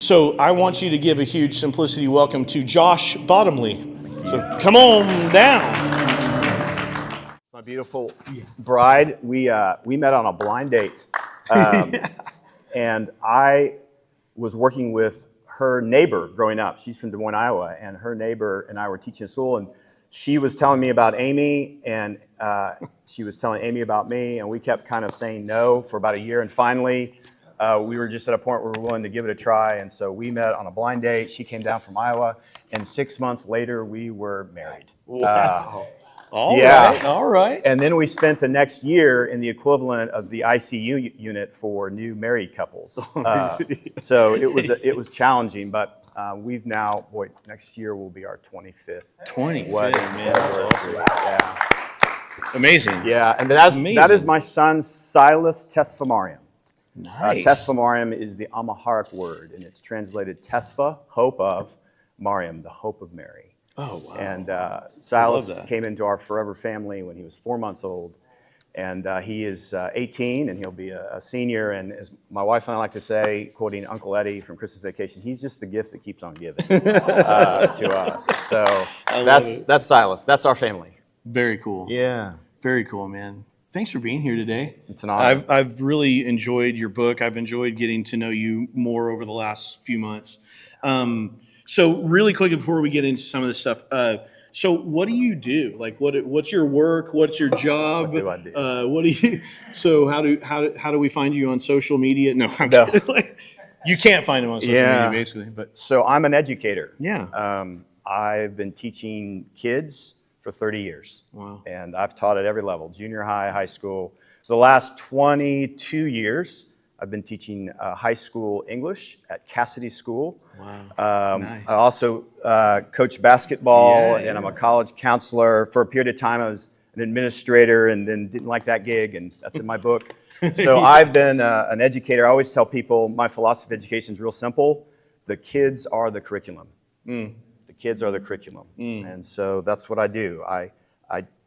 So I want you to give a huge simplicity welcome to Josh Bottomley. So come on down. My beautiful bride, we met on a blind date. And I was working with her neighbor growing up. She's from Des Moines, Iowa, and her neighbor and I were teaching at school, and she was telling me about Amy, and she was telling Amy about me, and we kept kind of saying no for about a year, and finally we were just at a point where we were willing to give it a try, and so we met on a blind date. She came down from Iowa, and 6 months later we were married. Wow. All right. And then we spent the next year in the equivalent of the ICU unit for new married couples. So it was challenging, but we've now, next year will be our 25th wedding anniversary. Awesome. Yeah. Amazing. Yeah, and that is my son Silas Tesfamariam. Nice. Tesfamariam is the Amharic word, and it's translated Tesfa, hope of, Mariam, the hope of Mary. Oh, wow. And Silas came into our forever family when he was 4 months old. And he is 18, and he'll be a senior. And as my wife and I like to say, quoting Uncle Eddie from Christmas Vacation, he's just the gift that keeps on giving to us. So that's Silas. That's our family. Very cool. Yeah. Very cool, man. Thanks for being here today. It's an honor. I've really enjoyed your book. I've enjoyed getting to know you more over the last few months. So really quickly before we get into some of this stuff, so what do you do? Like, what's your work? What's your job? What do I do? So how do we find you on social media? No, I'm kidding. You can't find him on social media, basically. But so I'm an educator. Yeah. I've been teaching kids for 30 years. Wow. And I've taught at every level, junior high, high school. For the last 22 years, I've been teaching high school English at Cassidy School. Wow. Nice. I also coach basketball, and I'm a college counselor. For a period of time, I was an administrator, and then didn't like that gig, and that's in my book. So I've been an educator. I always tell people my philosophy of education is real simple. The kids are the curriculum. The kids are the curriculum. And so that's what I do.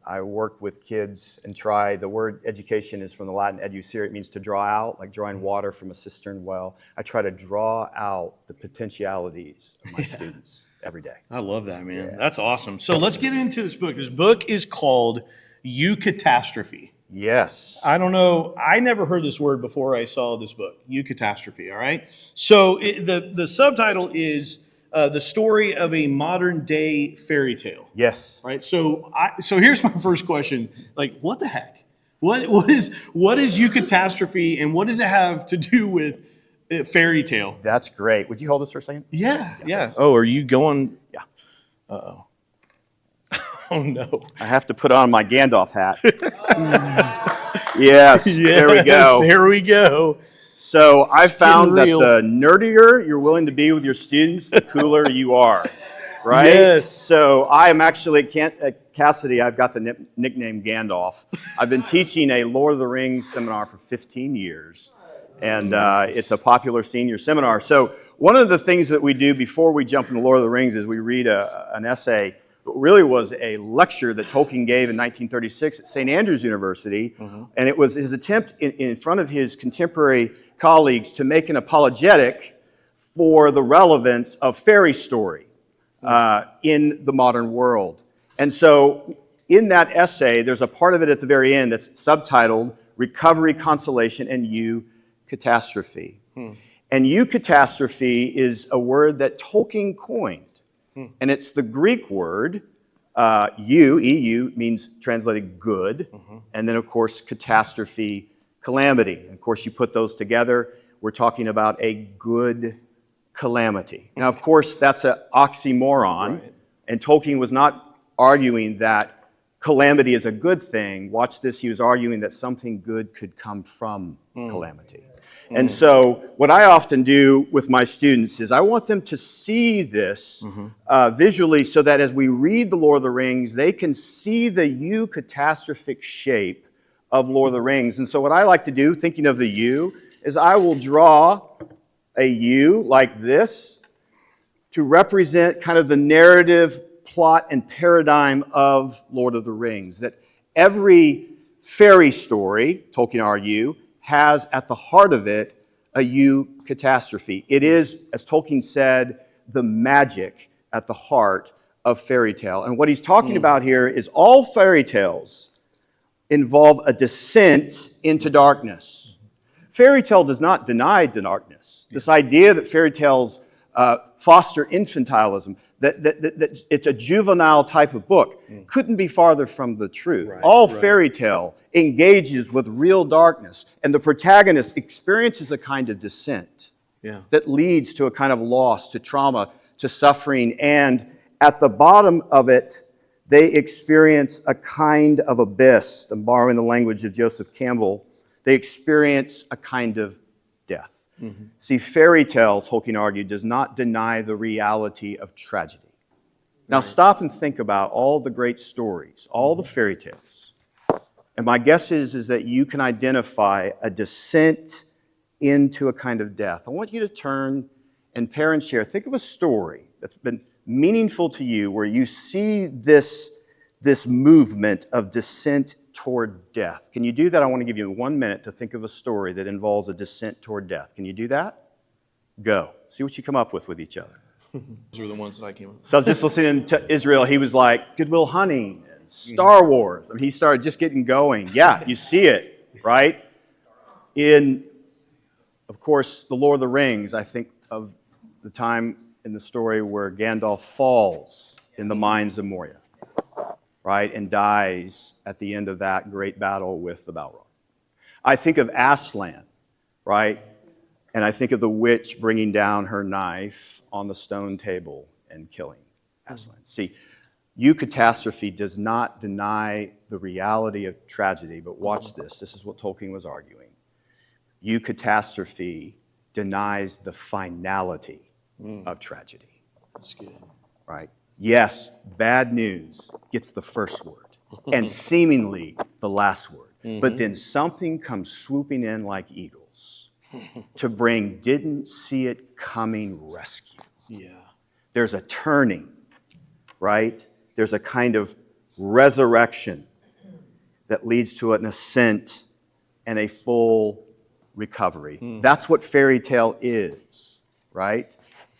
I work with kids and try, the word education is from the Latin educere, it means to draw out, like drawing water from a cistern well. I try to draw out the potentialities of my students every day. I love that, man. Yeah. That's awesome. So let's get into this book. This book is called Euchatastrophe. Yes. I don't know. I never heard this word before I saw this book, Euchatastrophe, all right? So the subtitle is the story of a modern day fairy tale. Yes. Right. So here's my first question. Like, what the heck? What is Euchatastrophe, and what does it have to do with fairy tale? That's great. Would you hold this for a second? Yeah. Oh, are you going? Yeah. Uh-oh. Oh no. I have to put on my Gandalf hat. Yes. There we go. Here we go. So I found that the nerdier you're willing to be with your students, the cooler you are, right? Yes. So I am actually at Cassidy. I've got the nickname Gandalf. I've been teaching a Lord of the Rings seminar for 15 years, and it's a popular senior seminar. So one of the things that we do before we jump into Lord of the Rings is we read an essay. It really was a lecture that Tolkien gave in 1936 at St. Andrews University, and it was his attempt in front of his contemporary colleagues to make an apologetic for the relevance of fairy story in the modern world. And so in that essay, there's a part of it at the very end that's subtitled Recovery, Consolation, and Euchatastrophe. And eucatastrophe is a word that Tolkien coined. And it's the Greek word, EU means translated good, and then of course catastrophe, calamity. And of course, you put those together, we're talking about a good calamity. Now, of course, that's an oxymoron, and Tolkien was not arguing that calamity is a good thing. Watch this, he was arguing that something good could come from calamity. And so what I often do with my students is I want them to see this visually so that as we read The Lord of the Rings, they can see the eucatastrophic shape of Lord of the Rings. And so what I like to do, thinking of the U, is I will draw a U like this to represent kind of the narrative plot and paradigm of Lord of the Rings. That every fairy story, Tolkien argued, has at the heart of it a eucatastrophe. It is, as Tolkien said, the magic at the heart of fairy tale. And what he's talking about here is all fairy tales involve a descent into darkness. Fairy tale does not deny darkness. This idea that fairy tales foster infantilism, that it's a juvenile type of book, couldn't be farther from the truth. Right, all fairy tale engages with real darkness, and the protagonist experiences a kind of descent that leads to a kind of loss, to trauma, to suffering, and at the bottom of it, they experience a kind of abyss. I'm borrowing the language of Joseph Campbell. They experience a kind of death. See, fairy tale, Tolkien argued, does not deny the reality of tragedy. Now stop and think about all the great stories, all the fairy tales. And my guess is that you can identify a descent into a kind of death. I want you to turn and pair and share. Think of a story that's been meaningful to you where you see this movement of descent toward death. Can you do that? I want to give you 1 minute to think of a story that involves a descent toward death. Can you do that? Go. See what you come up with each other. Those were the ones that I came up with. So I was just listening to Israel. He was like, Good Will Hunting, and Star Wars. I mean, he started just getting going. Yeah, you see it, right? In, of course, The Lord of the Rings, I think of the time in the story where Gandalf falls in the mines of Moria, right, and dies at the end of that great battle with the Balrog. I think of Aslan, right, and I think of the witch bringing down her knife on the stone table and killing Aslan. See, eucatastrophe does not deny the reality of tragedy, but watch this. This is what Tolkien was arguing. Eucatastrophe denies the finality of tragedy. That's good. Right? Yes, bad news gets the first word and seemingly the last word. But then something comes swooping in like eagles to bring didn't see it coming rescue. Yeah. There's a turning, right? There's a kind of resurrection that leads to an ascent and a full recovery. That's what fairy tale is, right?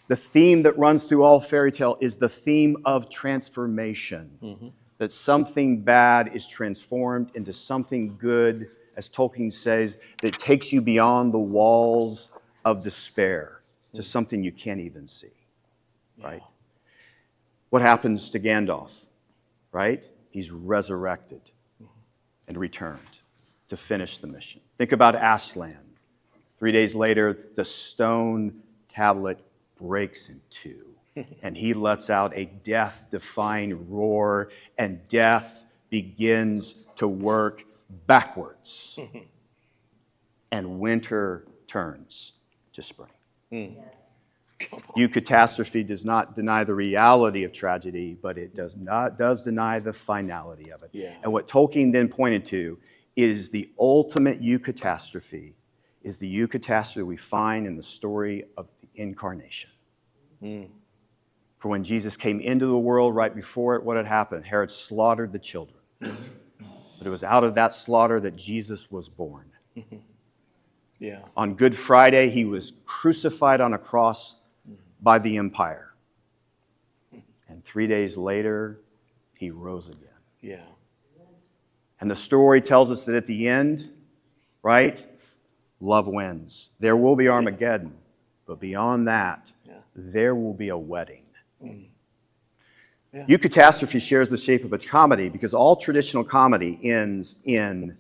The theme that runs through all fairy tale is the theme of transformation. That something bad is transformed into something good, as Tolkien says, that takes you beyond the walls of despair to something you can't even see, right? What happens to Gandalf, right? He's resurrected and returned to finish the mission. Think about Aslan. 3 days later, the stone tablet breaks in two, and he lets out a death-defying roar, and death begins to work backwards, and winter turns to spring. Eucatastrophe does not deny the reality of tragedy, but it does deny the finality of it. And what Tolkien then pointed to is the ultimate eucatastrophe, is the eucatastrophe we find in the story of the incarnation. For when Jesus came into the world, right before it, what had happened? Herod slaughtered the children. But it was out of that slaughter that Jesus was born. On Good Friday, he was crucified on a cross by the empire. And 3 days later, he rose again. And the story tells us that at the end, right, love wins. There will be Armageddon, but beyond that, there will be a wedding. Eucatastrophe shares the shape of a comedy because all traditional comedy ends in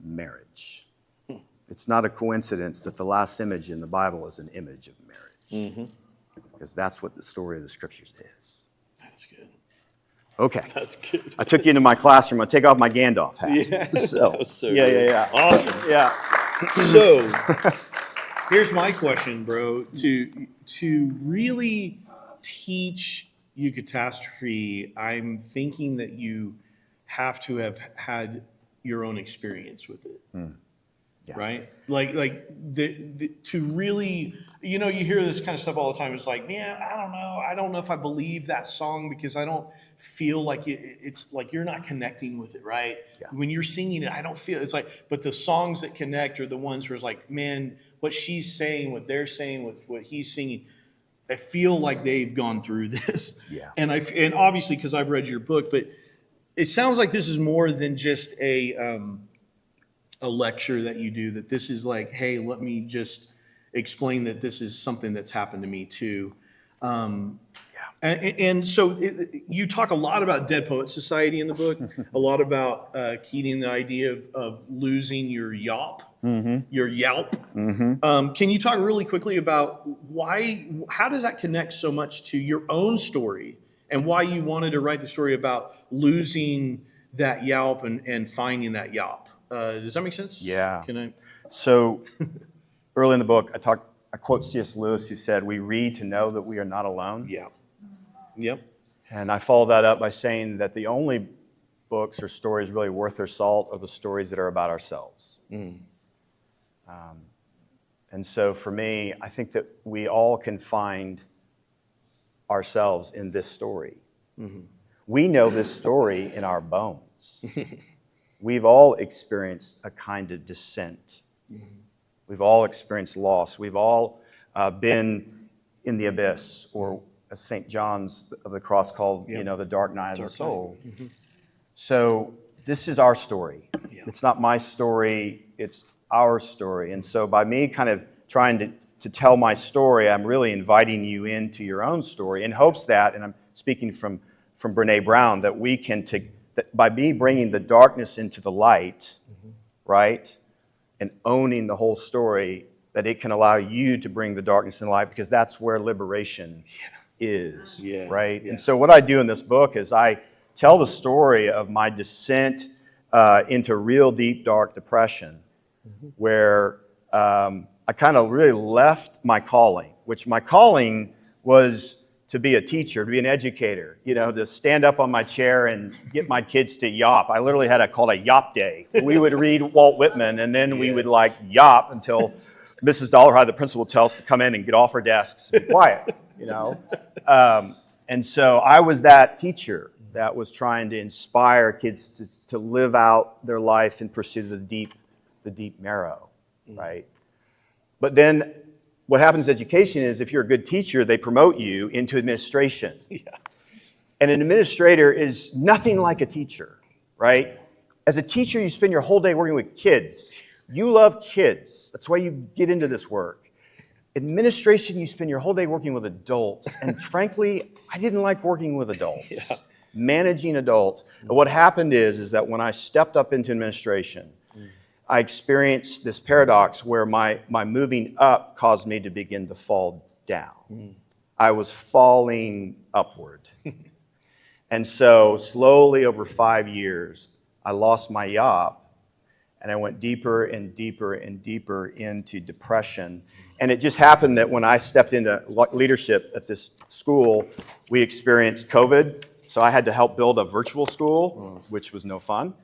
marriage. It's not a coincidence that the last image in the Bible is an image of marriage. Because that's what the story of the Scriptures is. That's good. Okay. That's good. I took you into my classroom. I'll take off my Gandalf hat. That was so Yeah, good. yeah. Awesome. Yeah. So, here's my question, bro. To really teach eucatastrophe, I'm thinking that you have to have had your own experience with it. Right? Like to really, you hear this kind of stuff all the time. It's like, man, I don't know. I don't know if I believe that song because I don't feel like it's like you're not connecting with it, right? When you're singing it, I don't feel, it's like, but the songs that connect are the ones where it's like, man, what she's saying, what they're saying, what he's singing, I feel like they've gone through this. Yeah. And obviously because I've read your book, but it sounds like this is more than just a lecture that you do, that this is like, hey, let me just explain that this is something that's happened to me too. And so you talk a lot about Dead Poets Society in the book, a lot about Keating, the idea of losing your yawp, your yelp. Can you talk really quickly about how does that connect so much to your own story and why you wanted to write the story about losing that yelp and finding that yawp? Does that make sense? Yeah. Can I? So early in the book, I quote C.S. Lewis, who said, "We read to know that we are not alone." Yeah. Yep. And I follow that up by saying that the only books or stories really worth their salt are the stories that are about ourselves. And so for me, I think that we all can find ourselves in this story. We know this story in our bones. We've all experienced a kind of descent. We've all experienced loss. We've all been in the abyss, or as St. John's of the Cross called, the dark night of the soul. So this is our story. It's not my story, it's our story. And so by me kind of trying to tell my story, I'm really inviting you into your own story in hopes that, and I'm speaking from Brene Brown, that we can that by me bringing the darkness into the light, right, and owning the whole story, that it can allow you to bring the darkness in light, because that's where liberation is, right? And so what I do in this book is I tell the story of my descent into real deep, dark depression, where I kind of really left my calling, which my calling was to be a teacher, to be an educator, to stand up on my chair and get my kids to yawp. I literally had called a yawp day. We would read Walt Whitman, and then we would yawp until Mrs. Dollarhide, the principal, would tell us to come in and get off our desks and be quiet, And so I was that teacher that was trying to inspire kids to live out their life in pursuit of the deep marrow, right? But then what happens in education is, if you're a good teacher, they promote you into administration. And an administrator is nothing like a teacher, right? As a teacher, you spend your whole day working with kids. You love kids. That's why you get into this work. Administration, you spend your whole day working with adults. And frankly, I didn't like working with adults, managing adults. And what happened is that when I stepped up into administration, I experienced this paradox where my moving up caused me to begin to fall down. I was falling upward. And so slowly over 5 years, I lost my yawp, and I went deeper and deeper and deeper into depression. And it just happened that when I stepped into leadership at this school, we experienced COVID. So I had to help build a virtual school, which was no fun,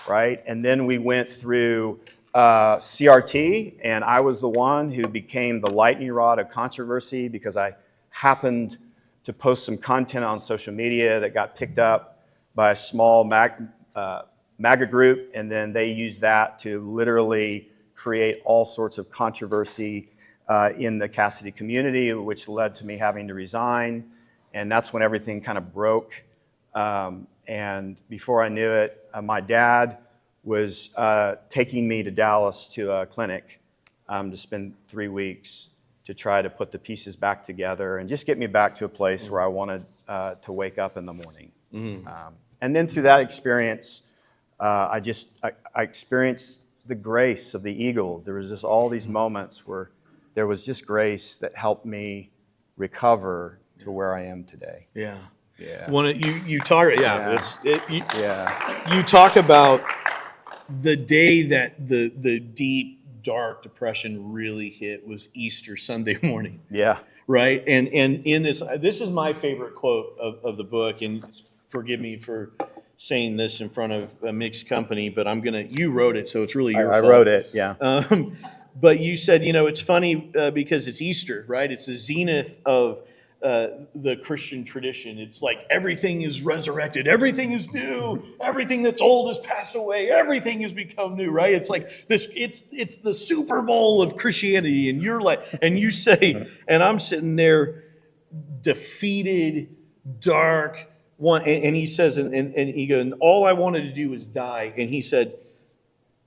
right? And then we went through CRT, and I was the one who became the lightning rod of controversy because I happened to post some content on social media that got picked up by a small MAGA group, and then they used that to literally create all sorts of controversy in the Cassidy community, which led to me having to resign. And that's when everything kind of broke. And before I knew it, my dad was taking me to Dallas to a clinic to spend 3 weeks to try to put the pieces back together and just get me back to a place where I wanted to wake up in the morning. And then through that experience, I experienced the grace of the Eagles. There was just all these moments where there was just grace that helped me recover to where I am today. Yeah. You talk about the day that the deep, dark depression really hit was Easter Sunday morning. Yeah. Right? And in this is my favorite quote of the book, and forgive me for saying this in front of a mixed company, but you wrote it, so it's really your fault. I wrote it, yeah. But you said, it's funny because it's Easter, right? It's the zenith of the Christian tradition. It's like everything is resurrected, everything is new, everything that's old has passed away, everything has become new, right? It's like this, it's the Super Bowl of Christianity, and you're like, and you say, and I'm sitting there defeated, dark, one, and he says, and he goes, and all I wanted to do was die. And he said,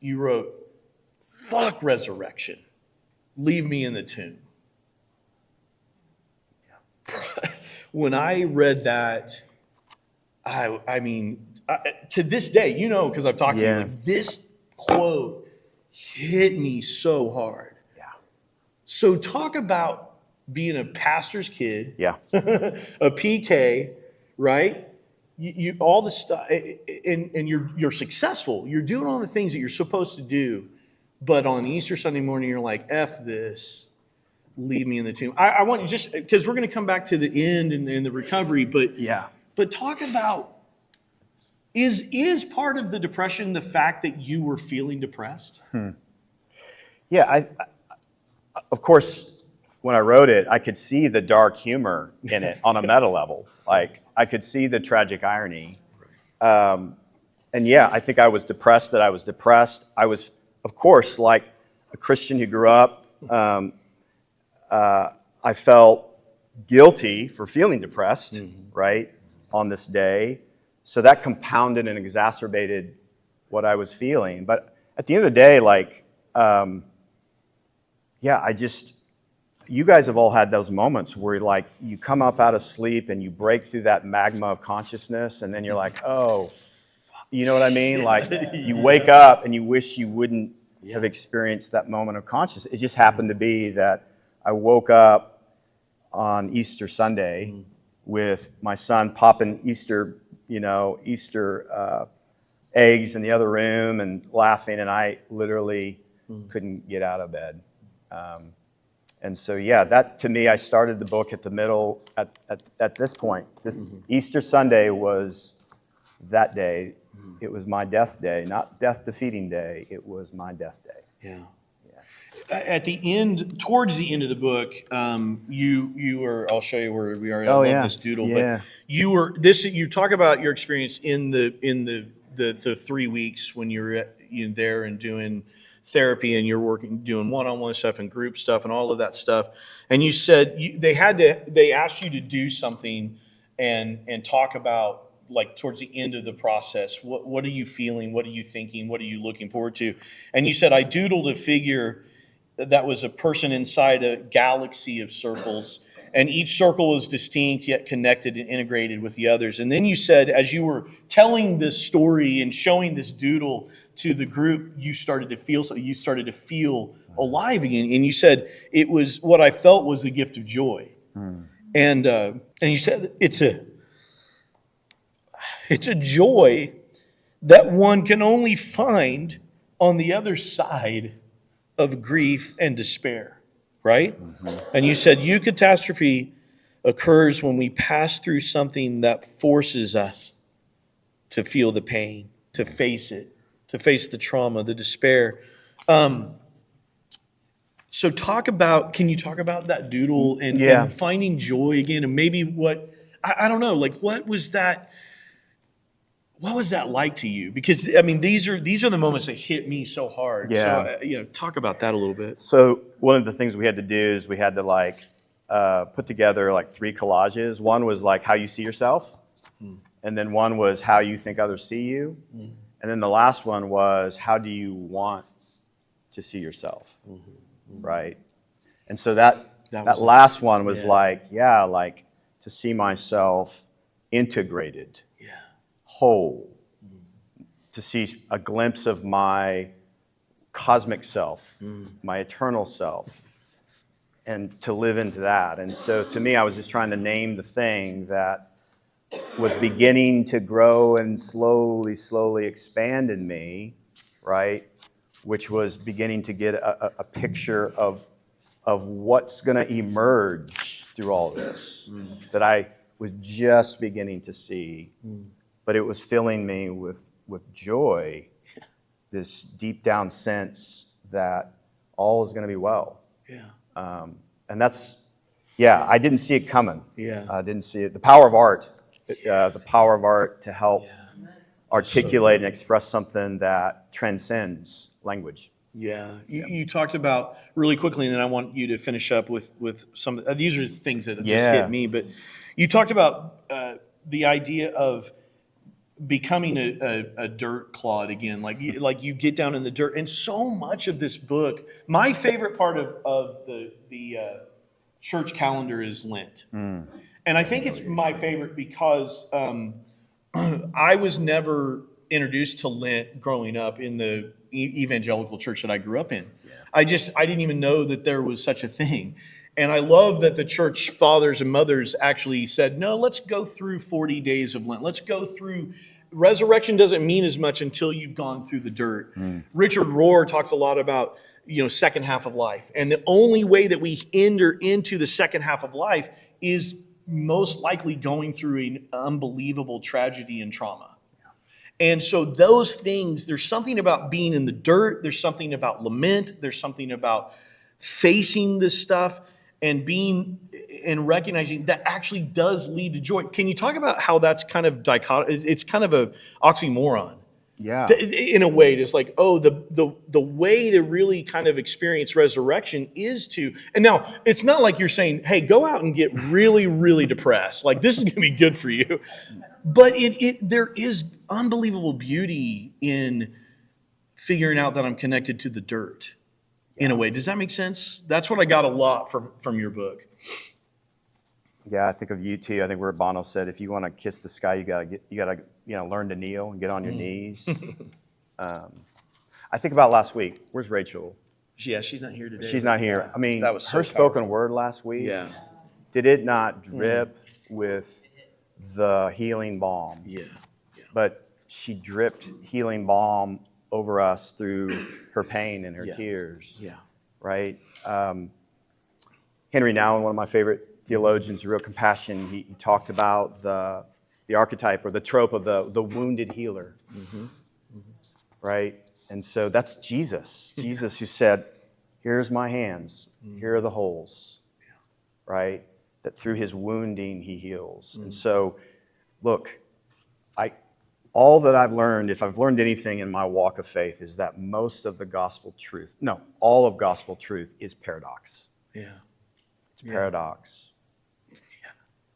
you wrote, fuck resurrection, leave me in the tomb. When I read that, I mean, to this day, you know, because I've talked to you, like, this quote hit me so hard. Yeah. So talk about being a pastor's kid, Yeah. a PK, right? You all the stuff, and you're successful. You're doing all the things that you're supposed to do, but on Easter Sunday morning, you're like, F this. Leave me in the tomb. I want you, just because we're going to come back to the end and the recovery, but talk about, is part of the depression the fact that you were feeling depressed? Yeah, I of course, when I wrote it, I could see the dark humor in it on a meta level. Like, I could see the tragic irony. And yeah, I think I was depressed that I was depressed. I was, of course, like a Christian who grew up, I felt guilty for feeling depressed, right, on this day. So that compounded and exacerbated what I was feeling. But at the end of the day, like, you guys have all had those moments where, like, you come up out of sleep and you break through that magma of consciousness, and then you're like, oh, you know what I mean? Like, you wake up and you wish you wouldn't have experienced that moment of consciousness. It just happened to be that I woke up on Easter Sunday with my son popping Easter eggs in the other room and laughing, and I literally couldn't get out of bed. And so, yeah, that, to me, I started the book at the middle, at this point. Easter Sunday was that day. It was my death day, not death-defeating day. It was my death day. Yeah. At the end, towards the end of the book, you were, I'll show you where we are. I love this doodle, but you talk about your experience in the 3 weeks when you're there and doing therapy, and you're doing one-on-one stuff and group stuff and all of that stuff. And you said they asked you to do something and talk about, like, towards the end of the process, what are you feeling? What are you thinking? What are you looking forward to? And you said, I doodled a figure that was a person inside a galaxy of circles, and each circle is distinct yet connected and integrated with the others. And then you said, as you were telling this story and showing this doodle to the group, you started to feel alive again. And you said, it was, what I felt was the gift of joy. And you said, it's a joy that one can only find on the other side of grief and despair, right? And you said, Euchatastrophe occurs when we pass through something that forces us to feel the pain, to face it, to face the trauma, the despair. So can you talk about that doodle and finding joy again, and maybe I don't know, like, what was that like to you? Because, I mean, these are the moments that hit me so hard. Yeah. So, talk about that a little bit. So one of the things we had to do is we had to put together like 3 collages. One was like how you see yourself, and then one was how you think others see you, and then the last one was how do you want to see yourself, right? And so that last one was like to see myself integrated, whole, to see a glimpse of my cosmic self, my eternal self, and to live into that. And so to me, I was just trying to name the thing that was beginning to grow and slowly expand in me, right? Which was beginning to get a picture of what's going to emerge through all this that I was just beginning to see. But it was filling me with joy, this deep down sense that all is going to be well. Yeah. And that's Yeah, I didn't see it coming. Yeah. I didn't see it. The power of art, the power of art to help articulate and express something that transcends language. Yeah. You talked about really quickly, and then I want you to finish up with some, these are things that just hit me, but you talked about the idea of becoming a dirt clod again, like you get down in the dirt. And so much of this book, my favorite part of the church calendar is Lent. And I think it's my favorite because I was never introduced to Lent growing up in the evangelical church that I grew up in. I didn't even know that there was such a thing. And I love that the church fathers and mothers actually said, no, let's go through 40 days of Lent. Let's go through. Resurrection doesn't mean as much until you've gone through the dirt. Richard Rohr talks a lot about, second half of life. And the only way that we enter into the second half of life is most likely going through an unbelievable tragedy and trauma. And so those things, there's something about being in the dirt. There's something about lament. There's something about facing this stuff and being and recognizing that actually does lead to joy. Can you talk about how that's kind of dichotomy? It's kind of a oxymoron. Yeah. In a way, it's like, the way to really kind of experience resurrection is to, and now it's not like you're saying, hey, go out and get really, really depressed. Like this is going to be good for you. But there is unbelievable beauty in figuring out that I'm connected to the dirt in a way. Does that make sense? That's what I got a lot from your book. Yeah, I think of you too. I think where Bono said, if you want to kiss the sky, you gotta learn to kneel and get on your knees. I think about last week. Where's Rachel? Yeah, she's not here today. She's not here. Yeah, I mean, that was so her spoken powerful. word last week. Yeah. Did it not drip with the healing balm? Yeah. But she dripped healing balm over us through her pain and her tears. Yeah. Right? Henry Nouwen, one of my favorite theologians, Real Compassion, he talked about the archetype or the trope of the wounded healer. Right? And so that's Jesus. Jesus who said, here's my hands, here are the holes. Right? That through his wounding he heals. And so, look, all that I've learned, if I've learned anything in my walk of faith, is that most of the gospel truth, all of gospel truth is paradox. Yeah. It's paradox. Yeah.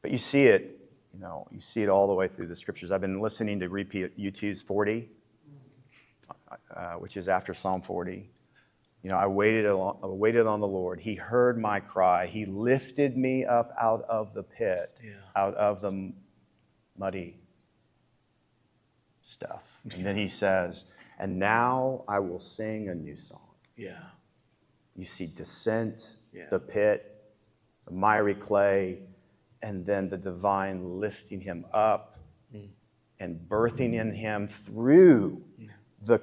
But you see it, you see it all the way through the scriptures. I've been listening to repeat U2's 40, which is after Psalm 40. I waited on the Lord. He heard my cry. He lifted me up out of the pit, out of the muddy stuff. And then he says, and now I will sing a new song. Yeah. You see descent, the pit, the miry clay, and then the divine lifting him up and birthing in him through the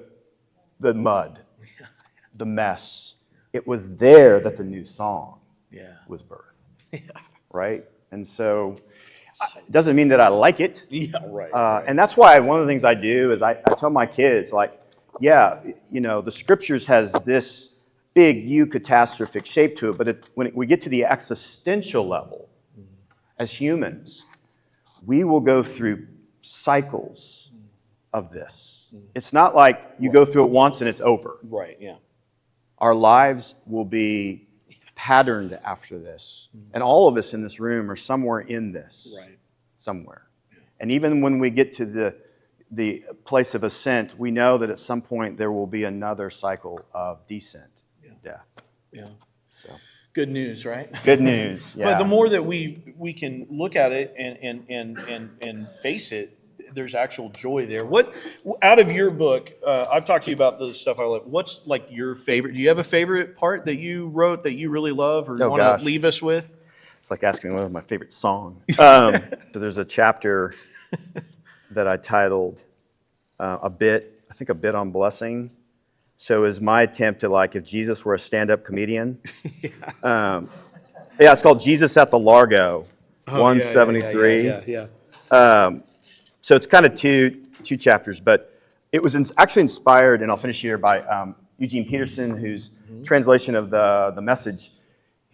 mud, the mess. It was there that the new song was birthed. Right? And so it doesn't mean that I like it. Yeah, right. And that's why one of the things I do is I tell my kids, the scriptures has this big eucatastrophic shape to it, but when we get to the existential level, as humans, we will go through cycles of this. It's not like you go through it once and it's over. Right, yeah. Our lives will be patterned after this. And all of us in this room are somewhere in this. Right. Somewhere. And even when we get to the place of ascent, we know that at some point there will be another cycle of descent, death. Yeah. So good news, right? good news. Yeah. But the more that we can look at it and face it, there's actual joy there. What out of your book? I've talked to you about the stuff I love. What's like your favorite? Do you have a favorite part that you wrote that you really love, or want to leave us with? It's like asking me what was my favorite song. So there's a chapter that I titled a bit on blessing. So is my attempt to if Jesus were a stand-up comedian. It's called Jesus at the Largo, 173. Yeah. So it's kind of two chapters, but it was actually inspired, and I'll finish here, by Eugene Peterson, whose translation of the Message.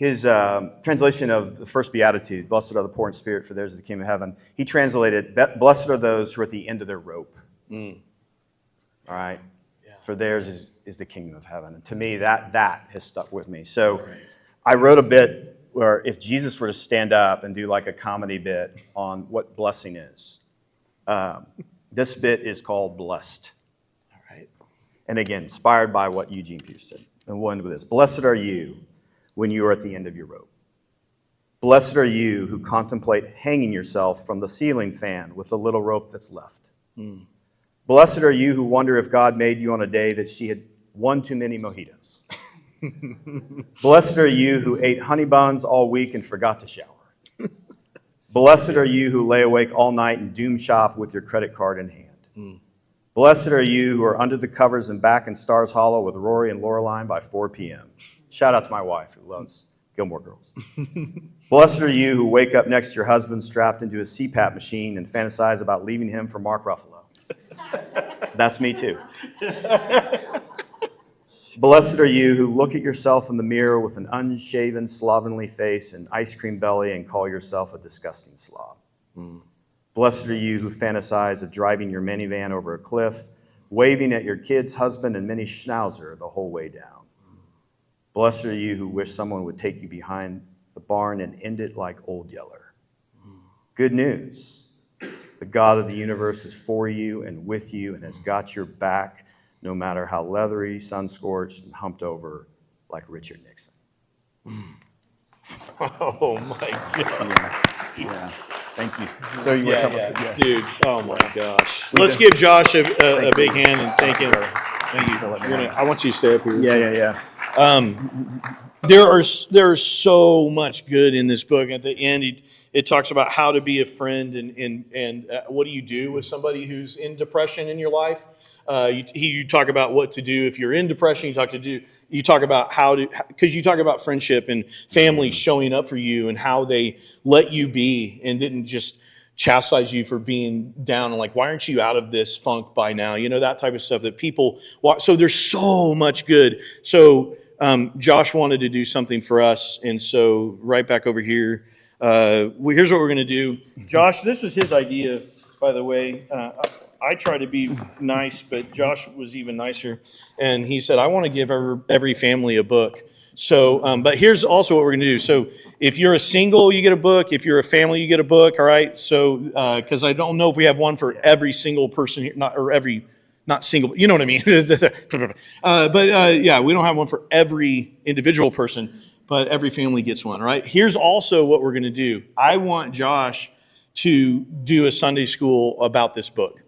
his translation of the first beatitude, blessed are the poor in spirit, for theirs is the kingdom of heaven, he translated, blessed are those who are at the end of their rope. All right? Yeah. For theirs is the kingdom of heaven. And to me, that has stuck with me. So I wrote a bit where if Jesus were to stand up and do like a comedy bit on what blessing is, this bit is called Blessed. All right. And again, inspired by what Eugene Peterson said. And we'll end with this. Blessed are you when you are at the end of your rope. Blessed are you who contemplate hanging yourself from the ceiling fan with the little rope that's left. Blessed are you who wonder if God made you on a day that she had one too many mojitos. Blessed are you who ate honey buns all week and forgot to shower. Blessed are you who lay awake all night and doom shop with your credit card in hand. Blessed are you who are under the covers and back in Stars Hollow with Rory and Loreline by 4 p.m. Shout out to my wife who loves Gilmore Girls. Blessed are you who wake up next to your husband strapped into a CPAP machine and fantasize about leaving him for Mark Ruffalo. That's me too. Blessed are you who look at yourself in the mirror with an unshaven, slovenly face and ice cream belly and call yourself a disgusting slob. Blessed are you who fantasize of driving your minivan over a cliff, waving at your kid's husband and mini schnauzer the whole way down. Blessed are you who wish someone would take you behind the barn and end it like Old Yeller. Good news. The God of the universe is for you and with you and has got your back, no matter how leathery, sun-scorched, and humped over like Richard Nixon. Oh, my God. Yeah. Thank you. So you Dude, oh, my gosh. Let's give Josh a big hand and thank him. Thank you. I want you to stay up here. Yeah. There's so much good in this book. At the end, it talks about how to be a friend and what do you do with somebody who's in depression in your life. You talk about what to do if you're in depression. You talk about how to, because you talk about friendship and family showing up for you and how they let you be and didn't just chastise you for being down and like, why aren't you out of this funk by now? You know, that type of stuff that people walk. So there's so much good. So Josh wanted to do something for us. And so right back over here, here's what we're going to do. Josh, this was his idea, by the way. I try to be nice, but Josh was even nicer. And he said, I want to give every family a book. So, but here's also what we're going to do. So if you're a single, you get a book. If you're a family, you get a book. All right. So, because I don't know if we have one for every single person here, not single, you know what I mean? Yeah, we don't have one for every individual person, but every family gets one. All right. Here's also what we're going to do. I want Josh to do a Sunday school about this book.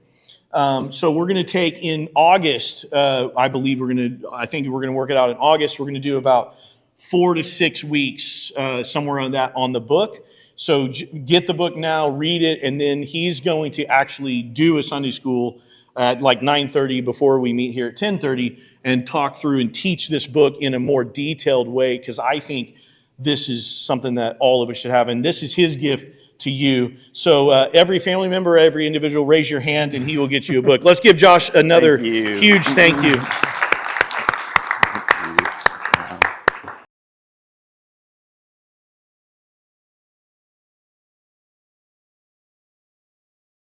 So we're going to take in August, I think we're going to work it out in August. We're going to do about 4 to 6 weeks, somewhere on the book. So get the book now, read it, and then he's going to actually do a Sunday school at like 9:30 before we meet here at 10:30 and talk through and teach this book in a more detailed way, because I think this is something that all of us should have, and this is his gift to you. So every family member, every individual, raise your hand and he will get you a book. Let's give Josh another huge thank you.